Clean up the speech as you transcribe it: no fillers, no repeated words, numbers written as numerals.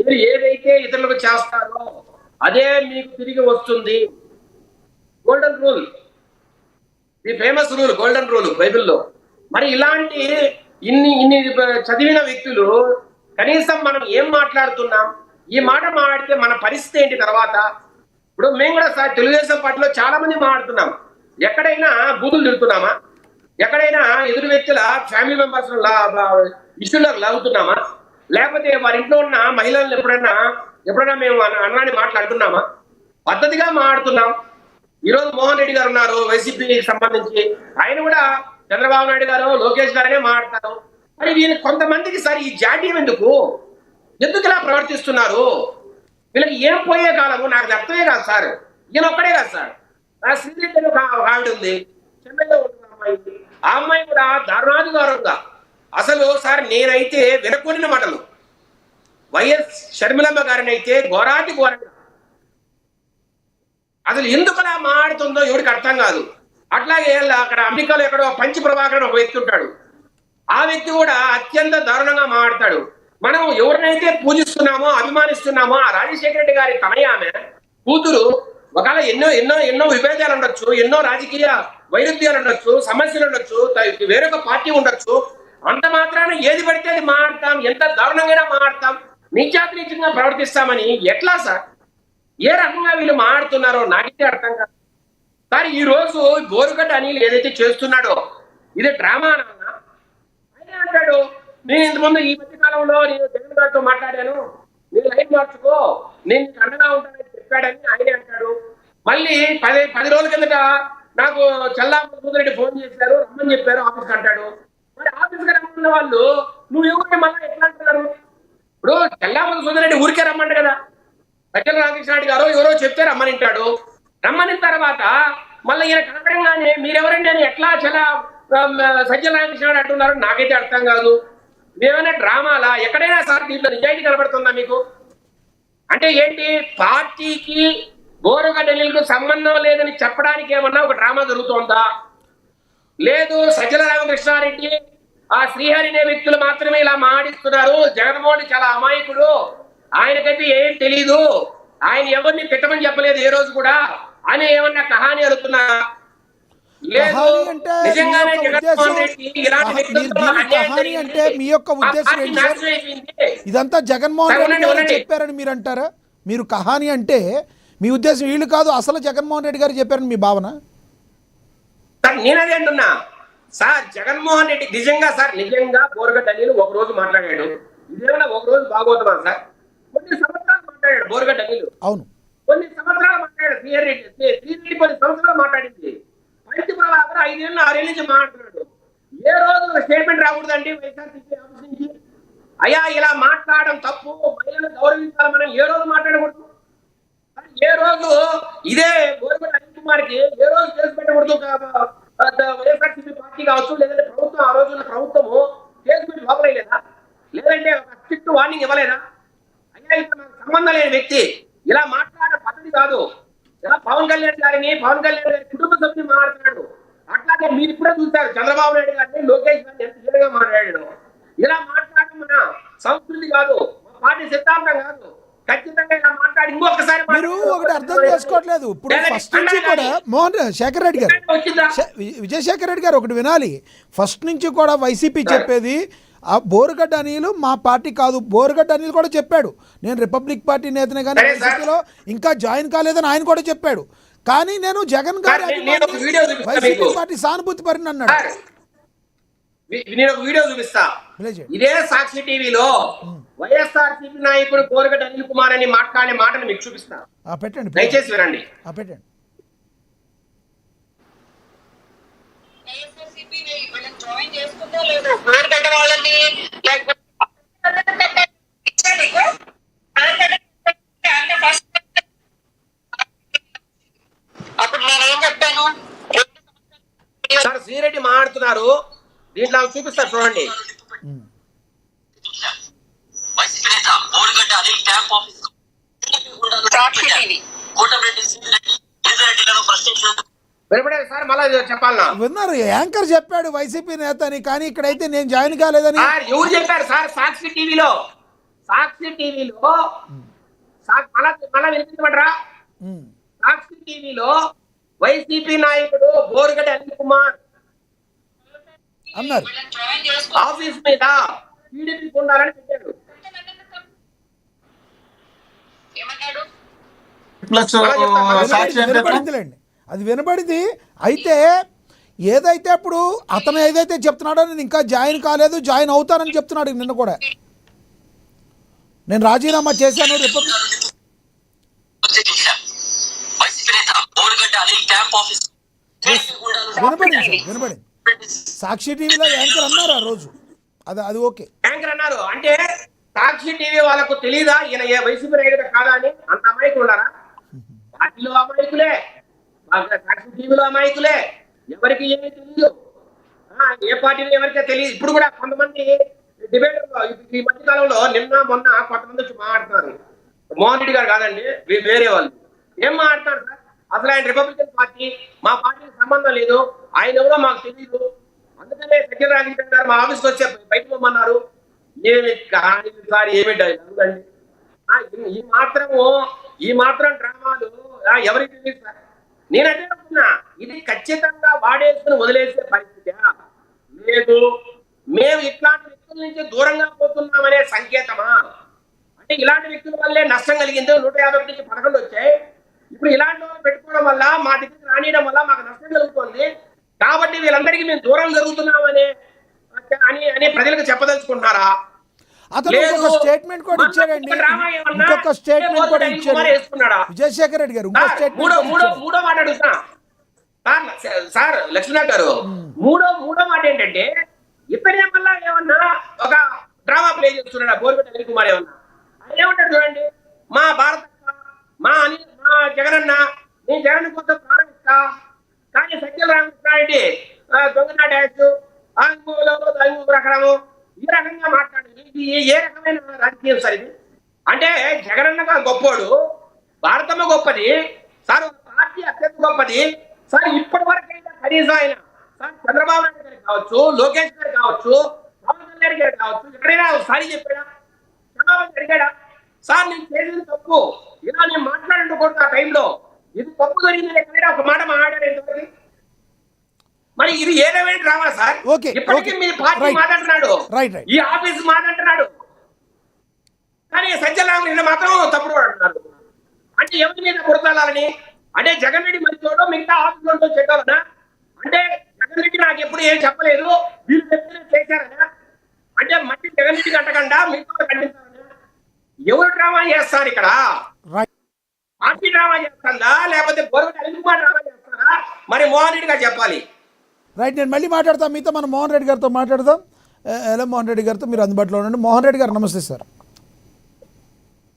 మీరు ఏదైతే ఇతరులకు చేస్తారో అదే మీకు తిరిగి వస్తుంది. Golden rule, the famous rule, golden rule బైబిల్లో. మరి ఇలాంటి ఇన్ని ఇన్ని చదివిన వ్యక్తులు కనీసం మనం ఏం మాట్లాడుతున్నాం, ఈ మాట మాట్లాడితే మన పరిస్థితి ఏంటి తర్వాత? ఇప్పుడు మేము కూడా సార్ తెలుగుదేశం పార్టీలో చాలా మంది మాట్లాడుతున్నాం. ఎక్కడైనా బూతులు తిడుతున్నామా? ఎక్కడైనా ఎదురు వ్యక్తుల ఫ్యామిలీ మెంబర్స్ ఇష్యూలకు లాగుతున్నామా? లేకపోతే వారి ఇంట్లో ఉన్న మహిళలను ఎప్పుడైనా మేము అన్నాన్ని మాట్లాడుతున్నామా? పద్ధతిగా మాట్లాడుతున్నాం. ఈరోజు మోహన్ రెడ్డి గారు ఉన్నారు వైసీపీకి సంబంధించి, ఆయన కూడా చంద్రబాబు నాయుడు గారు లోకేష్ గారనే మాట్లాడతారు. మరి వీళ్ళకి కొంతమందికి సార్ ఈ జాడ్యం ఎందుకు ఇలా ప్రవర్తిస్తున్నారు? వీళ్ళకి ఏం పోయే కాలము నాకు అర్థమే కాదు సార్. ఈయన ఒక్కడే కాదు సార్, నా శ్రీరెడ్డి ఒక ఆవిడ ఉంది, చెన్నైలో ఉంటుంది అమ్మాయి. ఆ అమ్మాయి కూడా దారుణాధికారంగా అసలు సార్ నేనైతే వినకూడిన మాటలు వైఎస్ షర్మిలమ్మ గారిని అయితే ఘోరాతి ఘోరంగా అసలు ఎందుకు అలా మాడుతుందో ఎవరికి అర్థం కాదు. అట్లాగే అక్కడ అమెరికాలో ఎక్కడో పంచి ప్రభాకర్ ఒక వ్యక్తి ఉంటాడు, ఆ వ్యక్తి కూడా అత్యంత దారుణంగా మాట్లాడతాడు. మనం ఎవరినైతే పూజిస్తున్నామో అభిమానిస్తున్నామో ఆ రాజశేఖర రెడ్డి గారి తనయ ఆమె కూతురు, ఒకవేళ ఎన్నో ఎన్నో ఎన్నో విభేదాలు ఉండొచ్చు, ఎన్నో రాజకీయ వైరుధ్యాలు ఉండొచ్చు, సమస్యలు ఉండొచ్చు, వేరొక పార్టీ ఉండొచ్చు, అంత మాత్రాన ఏది పడితే అది మాట్లాడతాం, ఎంత దారుణంగా మాట్లాడతాం, నీచాతిరీచంగా ప్రవర్తిస్తామని ఎట్లా సార్? ఏ రకంగా వీళ్ళు మాట్లాడుతున్నారో నాకైతే అర్థం కాదు సార్. ఈ రోజు బోరుగడ్డ అనిల్ ఏదైతే చేస్తున్నాడో ఇది డ్రామా అన్నా? ఆయన అంటాడు, నేను ఇంతకుముందు ఈ మధ్య కాలంలో నేను జగన్ గారితో మాట్లాడాను, నేను లైన్ మార్చుకో, నేను అండగా ఉంటానని చెప్పాడని ఆయనే అంటాడు. మళ్ళీ 10 రోజుల కిందట నాకు చల్లారెడ్డి ఫోన్ చేశారు, రమ్మని చెప్పారు ఆఫీస్కి అంటాడు. మరి ఆఫీస్కి రమ్మన్న వాళ్ళు నువ్వు ఎవరిని మళ్ళీ ఎట్లా అంటున్నారు? ఇప్పుడు చల్లారెడ్డి ఊరికే రమ్మంట కదా, సజ్జల రామకృష్ణారెడ్డి గారు ఎవరో చెప్తే రమ్మనింటాడు. రమ్మని తర్వాత మళ్ళీ ఈయన కనపడంగానే మీరెవరండి అని ఎట్లా సజ్జల రామకృష్ణారెడ్డి అంటున్నారు నాకైతే అర్థం కాదు. మేమైనా డ్రామాలా? ఎక్కడైనా సార్ దీంట్లో నిజాయితీ కనబడుతుందా మీకు? అంటే ఏంటి, పార్టీకి బోరుగడ్డ అనిల్కు సంబంధం లేదని చెప్పడానికి ఏమన్నా ఒక డ్రామా జరుగుతోందా? లేదు, సజ్జల రామకృష్ణారెడ్డి ఆ శ్రీహరి అనే వ్యక్తులు మాత్రమే ఇలా మాడిస్తున్నారు, జగన్మోహన్ చాలా అమాయకుడు, ఆయనకైతే ఏం తెలీదు, ఆయన ఎవరిని తిట్టమని చెప్పలేదు ఏ రోజు కూడా అని ఏమన్నా కహాని అడుగుతున్నారా? ఇదంతా జగన్మోహన్ రెడ్డి గారు చెప్పారని మీరు అంటారా? మీరు కహాని అంటే మీ ఉద్దేశం వీళ్ళు కాదు, అసలు జగన్మోహన్ రెడ్డి గారు చెప్పారని మీ భావన? నేనదే అంటున్నా సార్, జగన్మోహన్ రెడ్డి నిజంగా బోరుగడ్డ అనిల్ ఒక రోజు మాట్లాడాడు, ఇదేమన్నా ఒక రోజు బాగోతామా సార్? కొన్ని సంవత్సరాలు మాట్లాడాడు బోరుగడ్డ అనిల్. అవును, కొన్ని సంవత్సరాలు మాట్లాడాడు శ్రీరెడ్డి కొన్ని సంవత్సరాలు మాట్లాడింది. పంచి ప్రభాకర్ 5 ఏళ్ళు 6 ఏళ్ళ నుంచి మాట్లాడుతున్నాడు. ఏ రోజు స్టేట్మెంట్ రాకూడదండి వైఎస్ఆర్సీపీ ఆఫీస్ నుంచి, అయ్యా ఇలా మాట్లాడడం తప్పు, మహిళలను గౌరవించాలి మనం ఏ రోజు మాట్లాడకూడదు? ఏ రోజు ఇదే బోరుగడ్డ అనిల్ కుమార్కి ఏ రోజు కేసు పెట్టకూడదు? వైఎస్ఆర్సీపీ పార్టీ కావచ్చు, లేదంటే ప్రభుత్వం, ఆ రోజున ప్రభుత్వము కేసు పెట్టి లోపలేదా? లేదంటే ఒక స్ట్రిక్ట్ వార్నింగ్ ఇవ్వలేదా? అయ్యా ఇక్కడ నాకు సంబంధం లేని వ్యక్తి ఇలా మాట్లాడే పద్ధతి కాదు. ఇలా పవన్ కళ్యాణ్ గారి కుటుంబ సభ్యుని మాట్లాడుతున్నాడు. అట్లాగే మీరు ఇప్పుడే చూస్తారు చంద్రబాబు నాయుడు గారిని, లోకేష్ గారిని ఎంత తీవ్రంగా మాట్లాడాడు. ఇలా మాట్లాడడం మన సంస్కృతి కాదు, మా పార్టీ సిద్ధాంతం కాదు. ఖచ్చితంగా ఇలా మాట్లాడి ఇంకొకసారి మీరు ఒకటి అర్థం చేసుకోవట్లేదు. ఇప్పుడు ఫస్ట్ నుంచి కూడా శేఖర్ రెడ్డి గారు, విజయశేఖర్ రెడ్డి గారు ఒకటి వినాలి. ఫస్ట్ నుంచి కూడా వైసీపీ చెప్పేది ఆ బోరుగడ్డ అనిల్ మా పార్టీ కాదు. బోరుగడ్డ అనిల్ కూడా చెప్పాడు, నేను రిపబ్లిక్ పార్టీ నేతనే కానీ వైసీపీలో ఇంకా జాయిన్ కాలేదని ఆయన కూడా చెప్పాడు. కానీ నేను జగన్ గారి వైసీపీ పార్టీ సానుభూతి పరిని అన్నాడు. నేను ఒక వీడియో చూపిస్తా, ఇదే సాక్షి టీవీలో వైఎస్ఆర్సీపీ నాయకుడు బోరుగడ్డ అనిల్ కుమార్ అని మాట్లాడే మాటను మీకు చూపిస్తా, పెట్టండి, దయచేసి వినండి. పెట్టండి. అప్పుడు నేనేం చెప్పాను సార్, శ్రీరెడ్డి మాట్లాడుతున్నారు, దీంట్లో చూపిస్తా చూడండి. విన్నారు, యాంకర్ చెప్పాడు వైసీపీ నేత అని, కానీ ఇక్కడైతే నేను జాయిన్ కాలేదని. ఎవరు చెప్పారు సార్? సాక్షి టీవీలో సాక్షి టీవీలో మళ్ళా వినిపించమంటారా? ఉమ్. సాక్షి టీవీలో వైసీపీ నాయకుడు బోరుగడ్డ అనిల్ కుమార్ అన్నారు. ఆఫీస్ మీద టీడీపీ ఉండాలని పెట్టాడు. ప్లస్ సాక్షి అంటే వినపడిందిలేండి, అది వినపడింది. అయితే ఏదైతే ఇప్పుడు అతను ఏదైతే చెప్తున్నాడో నేను ఇంకా జాయిన్ కాలేదు, జాయిన్ అవుతానని చెప్తున్నాడు నిన్న కూడా. నేను రాజీనామా చేశాను రిపబ్లిక్ వినపడింది సార్, వినపడింది. సాక్షి టీవీలో యాంకర్ అన్నారు ఆ రోజు. అది ఓకే. యాంకర్ అన్నారు అంటే సాక్షి టీవీ వాళ్ళకు తెలీదా ఈయన ఏ వైసీపీ నాయకుడు కాదా అని? అంత అమాయకులు ఉన్నారా? పార్టీలో అమాయకులే, సాక్షి టీవీలో అమాయకులే, ఎవరికి ఏమీ తెలియదు. ఏ పార్టీలో ఎవరికే తెలియదు. ఇప్పుడు కూడా కొంతమంది డిబేట్ ఈ మధ్య కాలంలో నిన్న మొన్న కొంతమంది వచ్చి మాట్లాడుతున్నారు. మోహన్ రెడ్డి గారు కాదండి, వేరే వాళ్ళు ఏం మాట్లాడతారు సార్? అసలు ఆయన రిపబ్లికన్ పార్టీ, మా పార్టీకి సంబంధం లేదు, ఆయన ఎవరో మాకు తెలియదు, అందుకనే సజ్జల రాజకీయ గారు మా ఆఫీస్కి వచ్చే బయటకు పోమన్నారు. ఏమి కానీ సార్, ఏమి డైలాగులండి ఈ మాత్రం డ్రామాలు ఎవరికి తెలియదు సార్? నేనంటే అనుకున్నా ఇది ఖచ్చితంగా వాడేసుకుని వదిలేసే పరిస్థితి లేదు. మేము ఇట్లాంటి వ్యక్తుల నుంచి దూరంగా పోతున్నామనే సంకేతమా? అంటే ఇలాంటి వ్యక్తుల వల్లే నష్టం కలిగింది. 151 నుంచి 11 వచ్చాయి. ఇప్పుడు ఇలాంటి వాళ్ళు పెట్టుకోవడం వల్ల మా దగ్గర రానియడం వల్ల మాకు నష్టం కలుగుతుంది. కాబట్టి వీళ్ళందరికీ మేము దూరం జరుగుతున్నామనే అని ప్రజలకు చెప్పదలుచుకుంటున్నారా? అతను ఇంకొక స్టేట్మెంట్ కూడా ఇచ్చాడండి. ఇంకొక స్టేట్మెంట్ కూడా ఇచ్చాడు విజయశేఖర్ రెడ్డి గారు. ఇంకో స్టేట్మెంట్ మూడో మాట అడుగుతున్నా సార్ లక్ష్మీనాథ్ గారు. మూడో మాట ఏంటంటే ఇతనే మళ్ళా ఏమన్నా ఒక డ్రామా ప్లే చేస్తున్నాడు బోరుగడ్డ అనిల్ కుమార్. ఏమన్నా ఆయన ఏమంటాడు చూడండి, మా భారత మా జగనన్న, నేను జగన్ కోసం ప్రారంభిస్తా, కానీ సజ్జల రామకృష్ణారెడ్డి దొంగనా డ్యాన్స్ ప్రకారము ఈ రకంగా మాట్లాడేది. ఇది ఏ రకమైన రాజకీయం సార్ ఇది? అంటే జగనన్నగా గొప్పోడు, భారతమ్మ గొప్పది సార్, పార్టీ అత్యంత గొప్పది సార్. ఇప్పటి వరకైనా కనీసం ఆయన సార్ చంద్రబాబు నాయుడు గారికి కావచ్చు, లోకేష్ గారు కావచ్చు, పవన్ కళ్యాణ్ గారు కావచ్చు, ఎక్కడైనా ఒకసారి చెప్పాడా? చంద్రబాబు అడిగాడా సార్ నేను చేసిన తప్పు ఇలా నేను మాట్లాడకూడదు ఆ టైంలో, ఇది తప్పు జరిగింది ఎక్కడైనా ఒక మాట మాట్లాడారు ఎంతవరకు? మరి ఇది ఏదేమైనా డ్రామా సార్? ఇప్పటికీ మీ పార్టీ మాట్లాడుతున్నాడు, ఈ ఆఫీస్ మాట్లాడుతున్నాడు, కానీ సజ్జల రామకృష్ణ మాత్రం తప్పుడు అంటున్నారు. అంటే ఎవరి మీద బురదలాలని? అంటే జగన్ రెడ్డి మంచోడు, మిగతా ఆఫీసులో చెడ్డాలనా? అంటే జగన్ రెడ్డి నాకు ఎప్పుడు ఏం చెప్పలేదు, వీళ్ళు చెప్తే చేశారనా? అంటే మళ్ళీ జగన్ రెడ్డి కట్టకుండా మిగతా ఖండిస్తారనా? ఎవరు డ్రామా చేస్తారు ఇక్కడ? పార్టీ డ్రామా చేస్తుందా లేకపోతే బోరుగడ్డ అనిల్ కుమార్ డ్రామా చేస్తారా? మరి మోహన్ రెడ్డి గారు చెప్పాలి. రైట్, నేను మళ్ళీ మాట్లాడతాను మీతో. మనం మోహన్ రెడ్డి గారితో మాట్లాడదాం. ఎలా మోహన్ రెడ్డి గారితో మీరు అందుబాటులో ఉండండి. మోహన్ రెడ్డి గారు నమస్తే సార్.